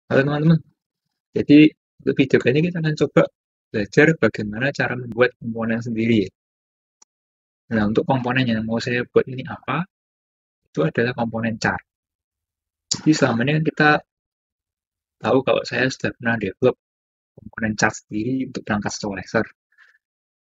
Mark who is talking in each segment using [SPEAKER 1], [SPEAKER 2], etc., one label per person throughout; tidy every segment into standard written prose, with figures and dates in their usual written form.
[SPEAKER 1] Halo teman-teman, jadi untuk video kali ini kita akan coba belajar bagaimana cara membuat komponen sendiri ya. Nah, untuk komponen yang mau saya buat ini apa? Itu adalah komponen chart. Jadi selama ini kan kita tahu kalau saya sudah pernah develop komponen chart sendiri untuk perangkat Stowlaser.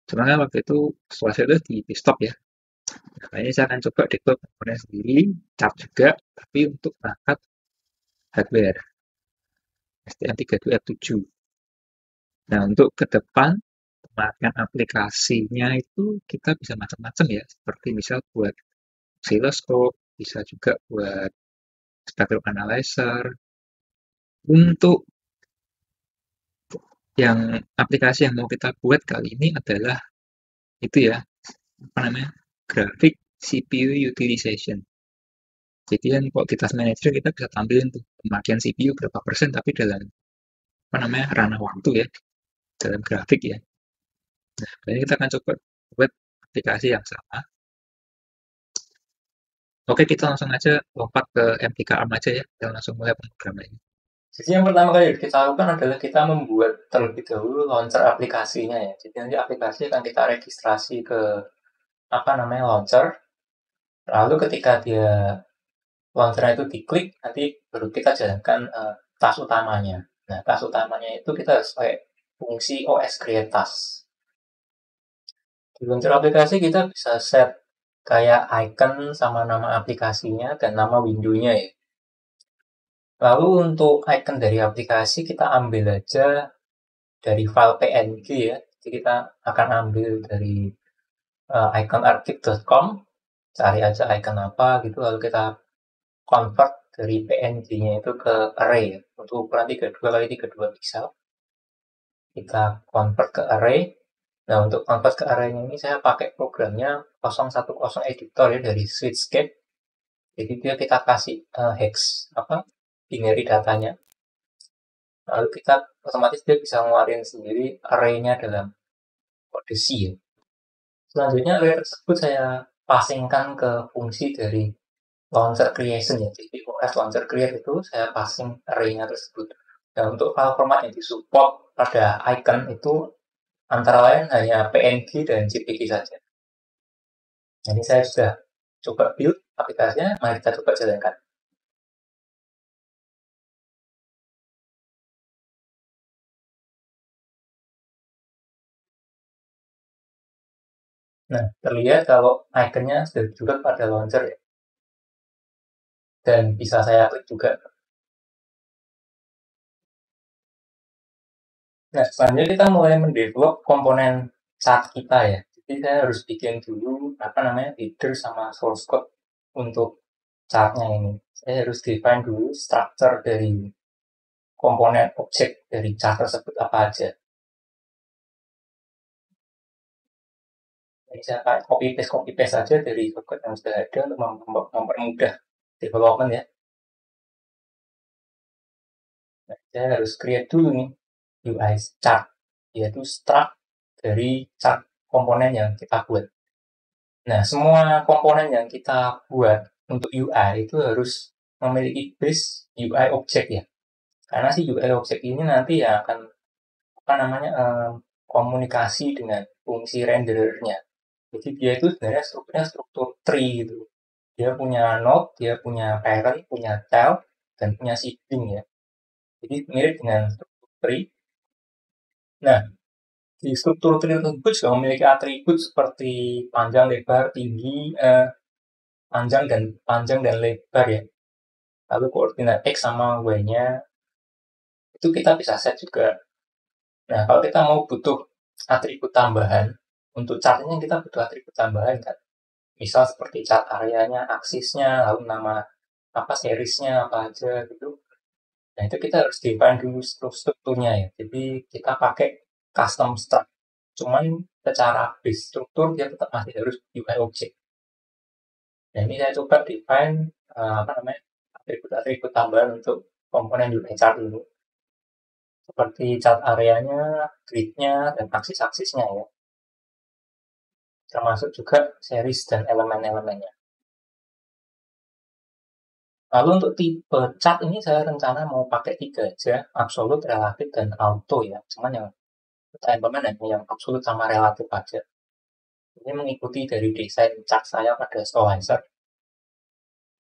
[SPEAKER 1] Sebenarnya waktu itu Stowlaser itu di stop ya. Nah, kali ini saya akan coba develop komponen sendiri, chart juga, tapi untuk perangkat hardware STM32F7. Nah, untuk ke depan pemakaian aplikasinya itu kita bisa macam-macam ya, seperti misal buat oscilloscope, bisa juga buat spectrum analyzer. Untuk yang aplikasi yang mau kita buat kali ini adalah itu ya, apa namanya, graphic CPU utilization. Jadi kan kalau di task manager kita bisa tampilin tuh pemakaian CPU berapa persen, tapi dalam apa namanya ranah waktu ya, dalam grafik ya. Nah, ini kita akan coba buat aplikasi yang sama. Oke, kita langsung aja lompat ke MTK ARM aja ya. Kita langsung mulai pemrogramannya.
[SPEAKER 2] Jadi yang pertama kali kita lakukan adalah kita membuat terlebih dahulu launcher aplikasinya ya. Jadi nanti aplikasi akan kita registrasi ke launcher. Lalu ketika dia launcher itu diklik, nanti baru kita jalankan task utamanya. Nah, task utamanya itu kita harus pakai fungsi OS create task. Di launcher aplikasi kita bisa set kayak icon sama nama aplikasinya dan nama window-nya ya. Lalu untuk icon dari aplikasi kita ambil aja dari file PNG ya. Jadi kita akan ambil dari iconarchive.com, cari aja icon apa gitu, lalu kita convert dari PNG-nya itu ke array ya. Untuk ukuran 32 kali 32 pixel. Kita convert ke array. Nah, untuk convert ke array-nya ini saya pakai programnya 010 editor ya dari Switchscape. Jadi dia kita kasih hex binary datanya. Lalu kita otomatis dia bisa ngeluarin sendiri array-nya dalam kode C ya. Selanjutnya array tersebut saya passingkan ke fungsi dari launcher creation ya. Jadi OS launcher create itu saya passing array-nya tersebut. Dan untuk file format yang disupport pada icon itu antara lain hanya PNG dan JPG saja. Jadi saya sudah coba build aplikasinya, mari kita coba jalankan. Nah, terlihat kalau iconnya sudah dibuat pada launcher ya. Dan bisa saya klik juga. Nah, selanjutnya kita mulai mendevelop komponen chart kita ya. Jadi saya harus bikin dulu header sama source code untuk chartnya ini. Saya harus define dulu structure dari komponen objek dari chart tersebut apa aja. Jadi saya pakai copy paste saja dari code yang sudah ada untuk mempermudah development ya. Nah, saya harus create dulu nih UI chart, yaitu struct dari chart komponen yang kita buat. Nah, semua komponen yang kita buat untuk UI itu harus memiliki base UI object ya. Karena si UI object ini nanti ya akan komunikasi dengan fungsi renderernya. Jadi dia itu sebenarnya strukturnya struktur tree gitu. Dia punya node, dia punya parent, punya child, dan punya sibling ya. Jadi mirip dengan struktur tree. Nah, di struktur tree tersebut juga memiliki atribut seperti panjang, lebar, tinggi, panjang dan lebar ya. Lalu koordinat X sama Y-nya itu kita bisa set juga. Nah, kalau kita mau butuh atribut tambahan, untuk chartnya kita butuh atribut tambahan kan. Misal seperti chart areanya, aksisnya, lalu nama seriesnya apa aja gitu. Nah, itu kita harus define dulu strukturnya ya. Jadi kita pakai custom struct. Cuman secara base struktur dia tetap masih harus UI object. Nah, ini saya coba define atribut-atribut tambahan untuk komponen UI chart dulu. Seperti chart areanya, grid-nya, dan aksis-aksisnya ya. Termasuk juga series dan elemen-elemennya. Lalu untuk tipe chart ini saya rencana mau pakai 3 aja, absolut, relatif, dan auto ya. Cuman yang kita implement hanya yang absolut sama relatif aja. Ini mengikuti dari desain chart saya pada Stolizer.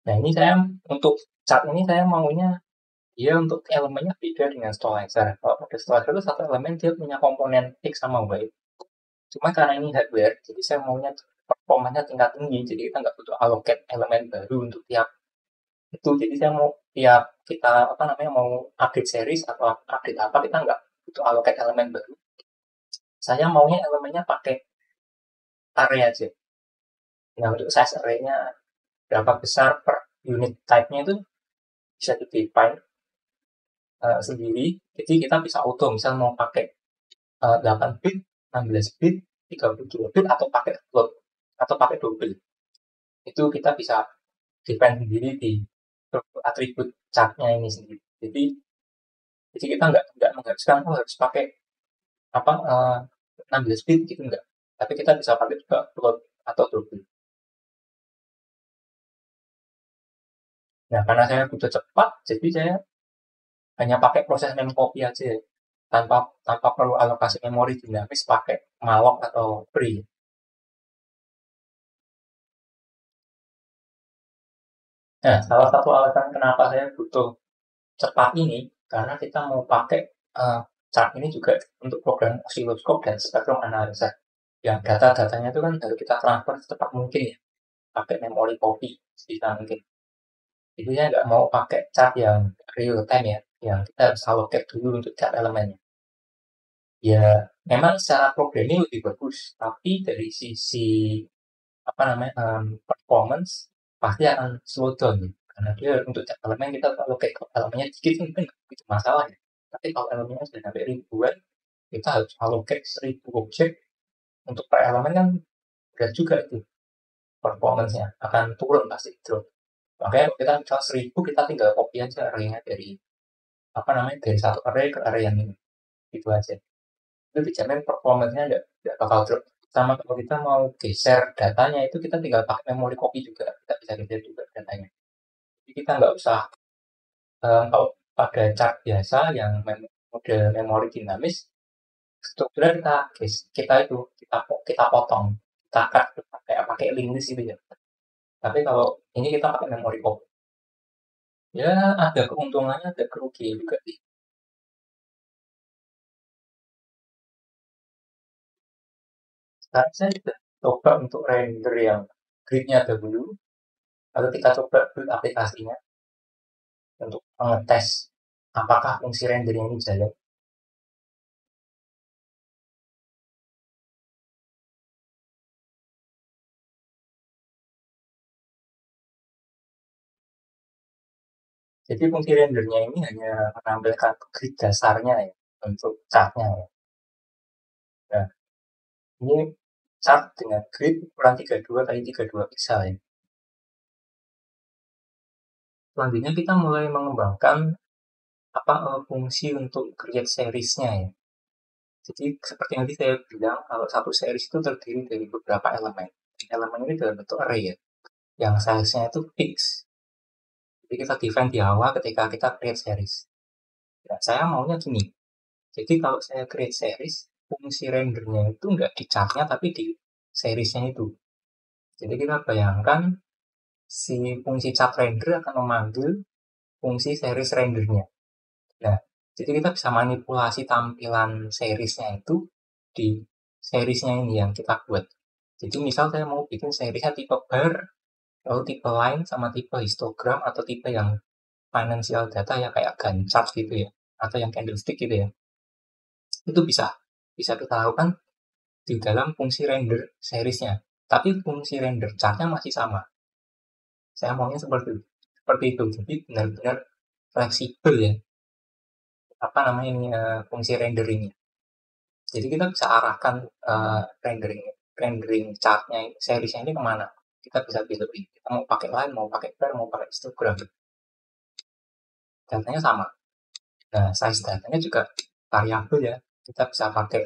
[SPEAKER 2] Nah ini saya untuk chart ini saya maunya dia untuk elemennya beda dengan Stolizer. Kalau pada Stolizer itu satu elemen dia punya komponen X sama Y. Cuma karena ini hardware, jadi saya maunya performanya tingkat tinggi, jadi kita nggak butuh allocate elemen baru untuk tiap itu. Jadi saya mau tiap kita apa namanya mau update series atau update apa kita nggak butuh allocate elemen baru. Saya maunya elemennya pakai array aja. Nah untuk size array-nya berapa besar per unit type-nya itu bisa di define sendiri. Jadi kita bisa auto, misal mau pakai 8 bit, 16 bit, 32 bit atau pakai float atau pakai double. Itu kita bisa define sendiri di atribut chartnya ini sendiri. Jadi kita nggak mengharuskan harus pakai apa 16 bit gitu enggak. Tapi kita bisa pakai juga float atau double. Nah, karena saya butuh cepat, jadi saya hanya pakai proses memcopy aja ya. tanpa perlu alokasi memori dinamis pakai malloc atau free. Nah, salah satu alasan kenapa saya butuh cepat ini karena kita mau pakai chart ini juga untuk program oscilloscope dan spektrum analisa. Yang data-datanya itu kan harus kita transfer secepat mungkin ya, pakai memori copy sebisa mungkin. Jadi saya nggak mau pakai chart yang real time ya, yang kita harus allocate dulu untuk chart elemennya. Ya, memang secara programming lebih bagus, tapi dari sisi apa namanya performance pasti akan slow down ya. Karena dia untuk chart elemen kita kalau kayak elemennya sedikit mungkin nggak begitu masalah ya. Tapi kalau elemennya sudah sampai ribuan, kita harus allocate 1000 objek untuk per elemen kan berat juga itu performance-nya akan turun pasti drop. Makanya kalau kita misal 1000 kita tinggal copy aja array-nya dari apa namanya dari satu array ke array yang ini gitu aja. Itu dijamin performance-nya nggak bakal drop. Sama kalau kita mau geser datanya itu kita tinggal pakai memori copy juga, kita bisa geser juga datanya. Jadi kita nggak usah kalau pada chart biasa yang model memori dinamis, strukturnya kita itu kita potong, kita cut kayak pakai link list gitu ya. Tapi kalau ini kita pakai memori copy, ya ada keuntungannya, ada kerugian juga sih. Sekarang saya sudah coba untuk render yang gridnya dahulu, lalu kita coba build aplikasinya untuk mengetes apakah fungsi rendernya ini jalan. Jadi fungsi rendernya ini hanya menampilkan grid dasarnya ya, untuk chartnya ya. Nah, ini chart dengan grid ukuran 32 kali 32 pixel ya. Selanjutnya kita mulai mengembangkan fungsi untuk create series-nya ya. Jadi seperti yang tadi saya bilang, kalau satu series itu terdiri dari beberapa elemen. Elemen ini dalam bentuk array ya, yang size-nya itu fix. Jadi kita define di awal ketika kita create series. Nah, saya maunya gini. Jadi kalau saya create series, fungsi rendernya itu nggak di chartnya tapi di seriesnya itu. Jadi kita bayangkan si fungsi chart render akan memanggil fungsi series rendernya. Nah, jadi kita bisa manipulasi tampilan seriesnya itu di seriesnya ini yang kita buat. Jadi misal saya mau bikin seriesnya tipe bar, lalu tipe line sama tipe histogram atau tipe yang financial data ya kayak Gantt chart gitu ya, atau yang candlestick gitu ya. Itu bisa kita lakukan di dalam fungsi render seriesnya. Tapi fungsi render chartnya masih sama. Saya maunya seperti itu. Jadi benar-benar fleksibel ya. Apa namanya ini fungsi renderingnya. Jadi kita bisa arahkan rendering chartnya, seriesnya ini kemana. Kita bisa pilih. Kita mau pakai line, mau pakai bar, mau pakai histogram. Datanya sama. Nah, size datanya juga variabel ya. Kita bisa pakai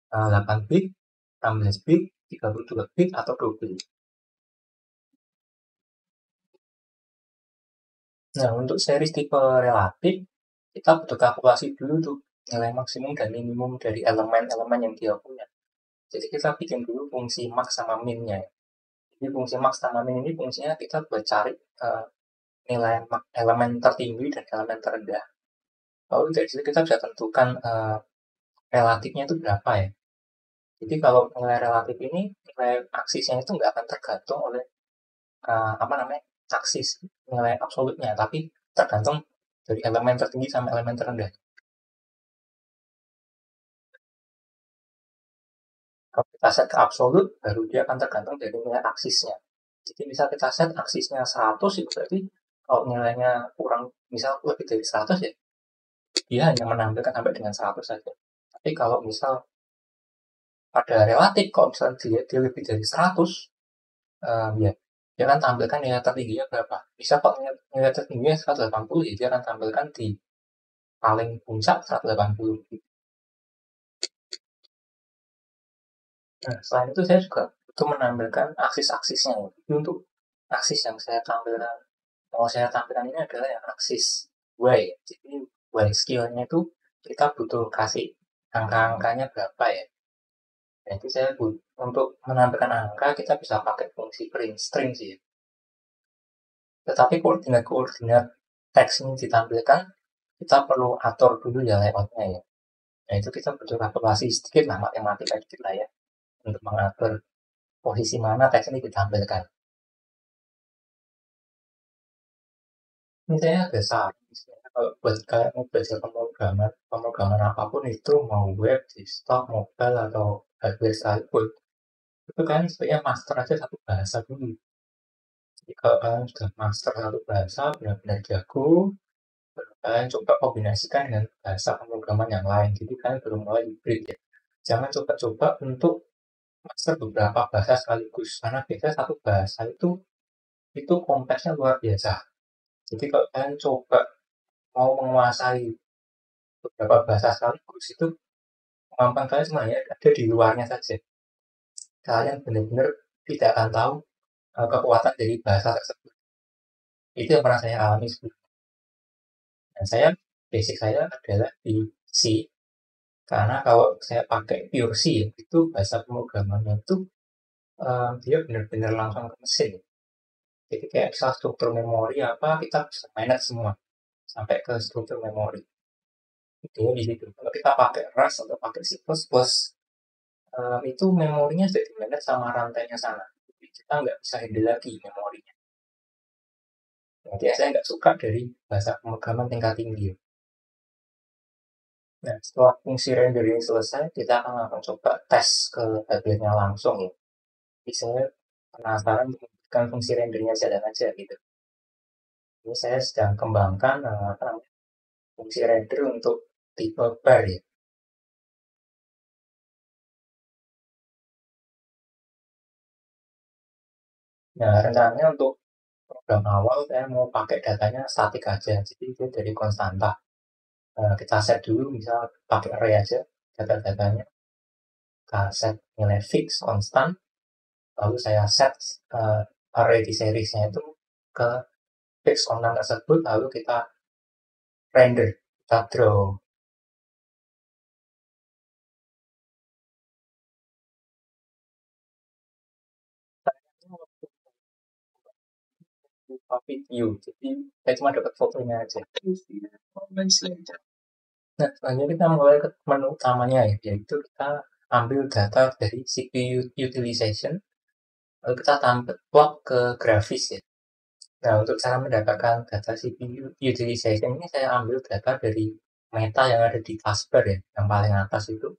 [SPEAKER 2] 8 bit, 16 bit, 32 bit, atau 20 bit. Nah, untuk series tipe relatif, kita butuh kalkulasi dulu tuh nilai maksimum dan minimum dari elemen-elemen yang dia punya. Jadi kita bikin dulu fungsi max sama min-nya. Jadi fungsi max sama min ini fungsinya kita buat cari nilai elemen tertinggi dan elemen terendah. Lalu dari situ kita bisa tentukan relatifnya itu berapa ya. Jadi kalau nilai relatif ini, nilai aksisnya itu nggak akan tergantung oleh aksis nilai absolutnya, tapi tergantung dari elemen tertinggi sama elemen terendah. Kalau kita set ke absolut, baru dia akan tergantung dari nilai aksisnya. Jadi misal kita set aksisnya 100, itu berarti kalau nilainya kurang, misal lebih dari 100 ya, dia hanya menampilkan sampai dengan 100 saja. Tapi kalau misal pada relatif, kalau misalnya dia lebih dari 100, ya dia akan tampilkan nilai tertingginya berapa. Bisa kalau nilai tertingginya 180, ya dia akan tampilkan di paling puncak 180. Nah, selain itu saya juga butuh menampilkan aksis-aksisnya. Jadi untuk aksis yang saya tampilkan, mau saya tampilkan ini adalah yang aksis Y. Jadi Y skill-nya itu kita butuh kasih angka-angkanya berapa ya. Jadi saya untuk menampilkan angka kita bisa pakai fungsi print string sih. Tetapi koordinat-koordinat teks ini ditampilkan, kita perlu atur dulu ya layoutnya ya. Nah itu kita butuh kalkulasi sedikit lah, matematika sedikit lah ya, untuk mengatur posisi mana teks ini ditampilkan. Ini saya agak salah. Kalau buat kayak mau belajar pemrograman apapun itu, mau web, desktop, mobile, atau hardware sekalipun, itu kan sebenarnya master aja satu bahasa dulu. Jadi kalau kalian sudah master satu bahasa, benar-benar jago, kalian coba kombinasikan dengan bahasa pemrograman yang lain. Jadi kalian baru mulai hybrid ya. Jangan coba-coba untuk master beberapa bahasa sekaligus, karena biasanya satu bahasa itu kompleksnya luar biasa. Jadi kalau kalian coba mau menguasai beberapa bahasa sekaligus, itu kemampuan kalian sebenarnya ada di luarnya saja. Kalian benar-benar tidak akan tahu kekuatan dari bahasa tersebut. Itu yang pernah saya alami sebelumnya. Dan basic saya adalah di C, karena kalau saya pakai pure C, itu bahasa pemrogramannya itu dia benar-benar langsung ke mesin. Jadi kayak misal struktur memori apa, kita bisa manage semua sampai ke struktur memori. Itu di situ. Kalau kita pakai Rust atau pakai C++, itu memorinya sudah di-manage sama rantainya sana. Jadi kita nggak bisa handle lagi memorinya. Jadi saya nggak suka dari bahasa pemrograman tingkat tinggi. Nah, setelah fungsi rendering selesai, kita akan coba tes ke hardware-nya langsung ya. Jadi saya penasaran untuk memberikan fungsi renderingnya jalan aja gitu. Ini saya sedang kembangkan fungsi render untuk tipe bar ya. Nah, rencananya untuk program awal saya mau pakai datanya statik aja, jadi itu dari konstanta. Kita set dulu, misal pakai array aja data-datanya. Kita set nilai fix konstan, lalu saya set array di seriesnya itu ke fix konstan tersebut, lalu kita render, kita draw. Video, jadi saya cuma dapat fotonya aja. Nah, selanjutnya kita mulai ke menu utamanya ya, yaitu kita ambil data dari CPU utilization, lalu kita plot ke grafis ya. Nah, untuk cara mendapatkan data CPU utilization ini saya ambil data dari meta yang ada di taskbar ya, yang paling atas itu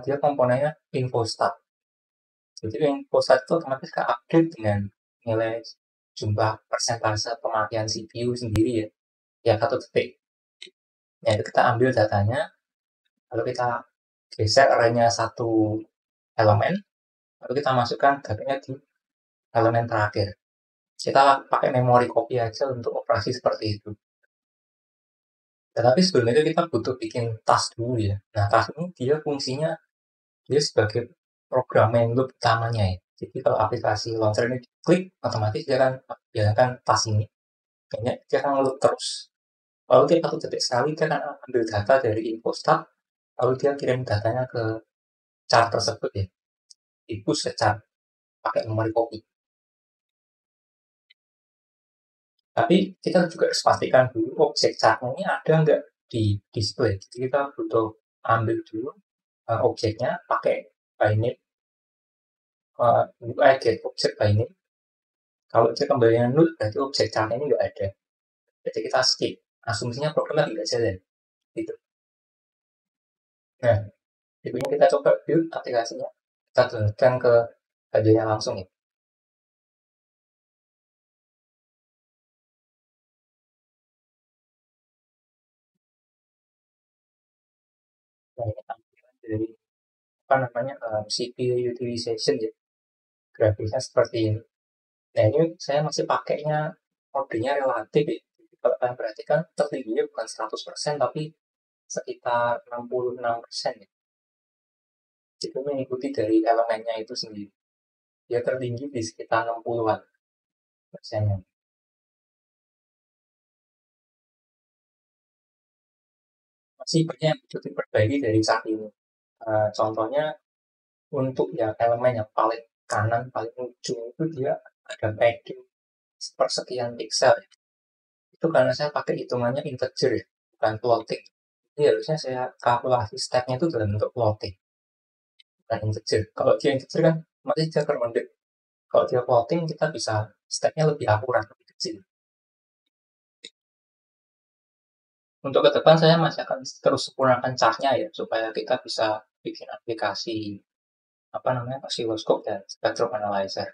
[SPEAKER 2] dia komponennya infostat. Jadi infostat itu otomatis ke update dengan nilai jumlah persentase pemakaian CPU sendiri ya, ya 1 detik. Ya, itu kita ambil datanya, lalu kita geser arraynya satu elemen, lalu kita masukkan datanya di elemen terakhir. Kita pakai memori copy aja untuk operasi seperti itu. Tetapi sebelumnya kita butuh bikin task dulu ya. Nah, task ini dia fungsinya dia sebagai programming loop utamanya ya. Jadi kalau aplikasi launcher ini diklik, otomatis dia akan jalankan task ini. Kayaknya dia akan ngeload terus. Lalu tiap 1 detik sekali dia akan ambil data dari info start, lalu dia kirim datanya ke chart tersebut ya, di-push ke chart pakai memori copy. Tapi kita juga harus pastikan dulu objek chartnya ini ada nggak di display. Jadi kita butuh ambil dulu objeknya pakai by name, get object by name. Kalau dia kembalinya null, berarti objek chartnya ini nggak ada. Jadi kita skip. Asumsinya programnya tidak jalan. Gitu. Nah, berikutnya kita coba build aplikasinya. Kita downloadkan ke hadiahnya langsung ya. Nah, ini tampilan dari CPU utilization ya. Grafiknya seperti ini. Nah, ini saya masih pakainya modenya relatif ya. Jadi, kalau kalian perhatikan tertingginya bukan 100%, tapi sekitar 66% ya. Itu mengikuti dari elemennya itu sendiri. Dia tertinggi di sekitar 60-an persennya. Masih banyak yang butuh diperbaiki dari saat ini. Contohnya untuk yang elemen yang paling kanan, paling ujung itu dia ada padding sepersekian pixel. Itu karena saya pakai hitungannya integer ya, bukan floating. Jadi harusnya saya kalkulasi stepnya itu dalam bentuk floating, bukan integer. Kalau dia integer kan masih dia termendek. Kalau dia floating kita bisa stepnya lebih akurat, lebih kecil. Untuk ke depan saya masih akan terus sempurnakan chartnya ya, supaya kita bisa bikin aplikasi oscilloscope dan spectrum analyzer.